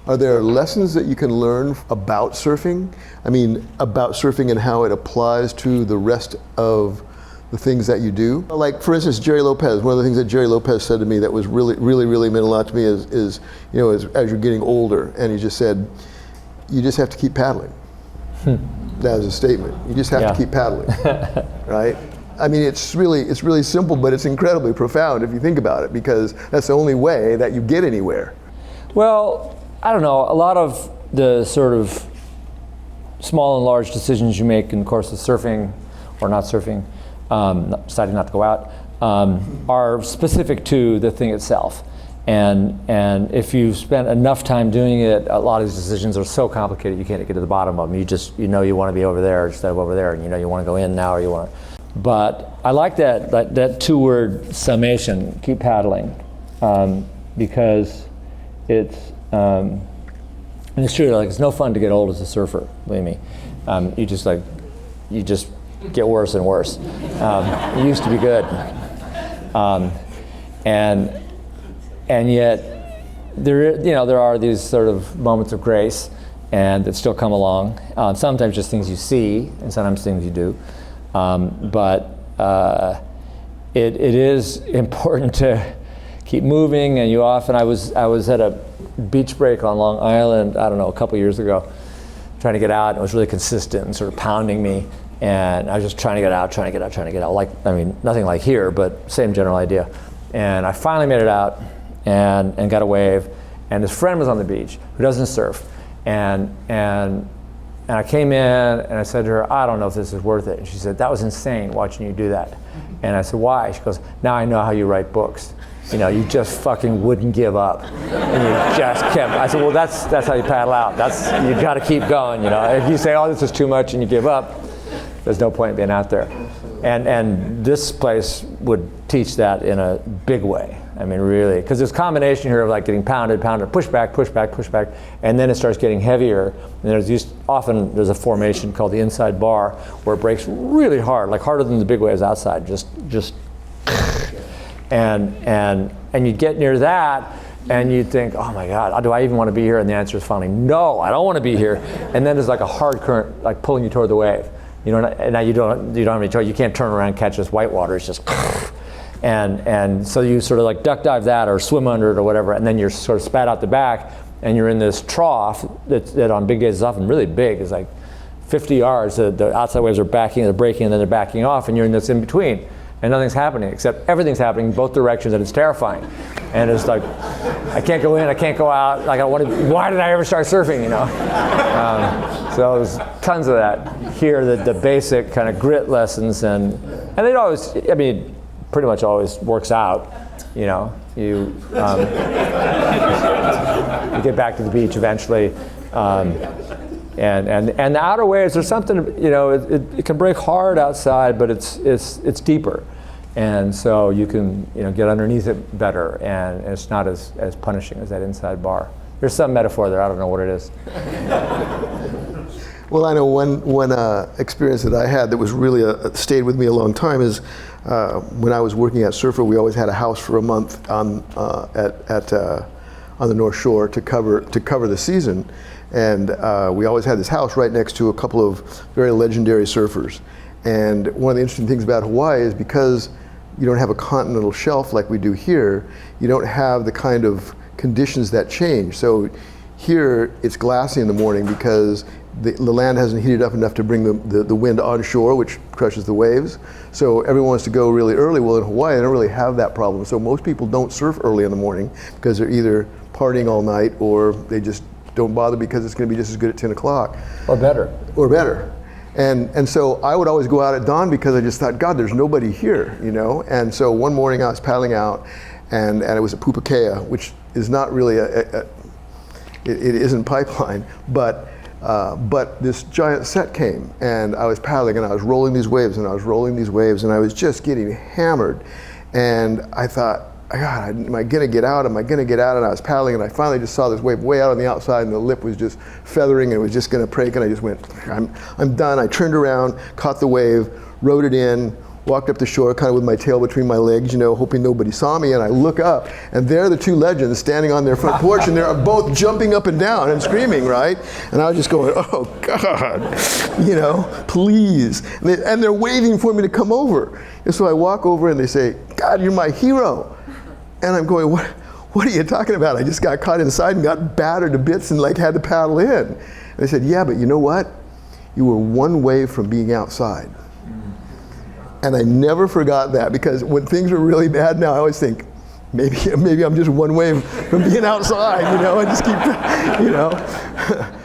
Are there lessons that you can learn about surfing? I mean, about surfing and how it applies to the rest of the things that you do? Like, for instance, Jerry Lopez. One of the things that Jerry Lopez said to me that was really meant a lot to me is you know, as you're getting older, and he just said, you just have to keep paddling. That was a statement. You just have to keep paddling, right? I mean, it's really simple, but it's incredibly profound if you think about it, because that's the only way that you get anywhere. Well, I don't know, a lot of the sort of small and large decisions you make in the course of surfing or not surfing, deciding not to go out, are specific to the thing itself. And if you've spent enough time doing it, a lot of these decisions are so complicated you can't get to the bottom of them. You know you want to be over there instead of over there, and you know you want to go in now or you want to. But I like that two-word summation, keep paddling, because it's, and it's true, like, it's no fun to get old as a surfer, believe me. You just get worse and worse. It used to be good. And yet, there are these sort of moments of grace and that still come along. Sometimes just things you see, and sometimes things you do. But it is important to keep moving, and I was at a beach break on Long Island, I don't know, a couple years ago, trying to get out, and it was really consistent and sort of pounding me, and I was just trying to get out, like, I mean, nothing like here, but same general idea. And I finally made it out and got a wave, and his friend was on the beach who doesn't surf, and I came in and I said to her, I don't know if this is worth it. And she said, that was insane watching you do that. And I said, why? She goes, now I know how you write books. You know, you just fucking wouldn't give up. And you just kept, I said, well, that's how you paddle out. You gotta keep going, you know. If you say, oh, this is too much, and you give up, there's no point in being out there. And this place would teach that in a big way. I mean, really, because there's a combination here of like getting pounded, push back, and then it starts getting heavier. And often there's a formation called the inside bar where it breaks really hard, like harder than the big waves outside. Just, and you get near that, and you think, oh my God, do I even want to be here? And the answer is finally, no, I don't want to be here. And then there's like a hard current, like pulling you toward the wave. You know, and now you don't have any choice. You can't turn around and catch this white water. It's just. And so you sort of like duck dive that or swim under it or whatever, and then you're sort of spat out the back, and you're in this trough that on big days is often really big. It's like 50 yards. The outside waves are backing, they're breaking, and then they're backing off, and you're in this in between, and nothing's happening except everyth's happening in both directions, and it's terrifying. And it's like, I can't go in, I can't go out. Like, why did I ever start surfing? You know. So there's tons of that here. The basic kind of grit lessons, and they always, I mean, pretty much always works out, you know. You get back to the beach eventually, and the outer waves, there's something, you know, it can break hard outside, but it's deeper, and so you can, you know, get underneath it better, and it's not as punishing as that inside bar. There's some metaphor there, I don't know what it is. Well, I know one experience that I had that was really stayed with me a long time is when I was working at Surfer, we always had a house for a month on the North Shore to cover the season, and we always had this house right next to a couple of very legendary surfers. And one of the interesting things about Hawaii is because you don't have a continental shelf like we do here, you don't have the kind of conditions that change. So here it's glassy in the morning because the land hasn't heated up enough to bring the wind onshore, which crushes the waves. So everyone wants to go really early. Well, in Hawaii, they don't really have that problem. So most people don't surf early in the morning because they're either partying all night or they just don't bother because it's going to be just as good at 10 o'clock. Or better. And so I would always go out at dawn because I just thought, God, there's nobody here, you know? And so one morning I was paddling out, and it was at Pupukea, which is not really it isn't pipeline, but this giant set came, and I was paddling, and I was rolling these waves, and I was just getting hammered. And I thought, God, am I gonna get out? And I was paddling, and I finally just saw this wave way out on the outside, and the lip was just feathering, and it was just gonna break, and I just went, I'm done. I turned around, caught the wave, rode it in, walked up the shore kind of with my tail between my legs, you know, hoping nobody saw me, and I look up, and there are the two legends standing on their front porch, and they're both jumping up and down and screaming, right? And I was just going, oh God, you know, please. And they're waiting for me to come over. And so I walk over and they say, God, you're my hero. And I'm going, what are you talking about? I just got caught inside and got battered to bits and like had to paddle in. And they said, yeah, but you know what? You were one wave from being outside. And I never forgot that, because when things were really bad now, I always think, maybe I'm just one wave from being outside, you know, I just keep, you know.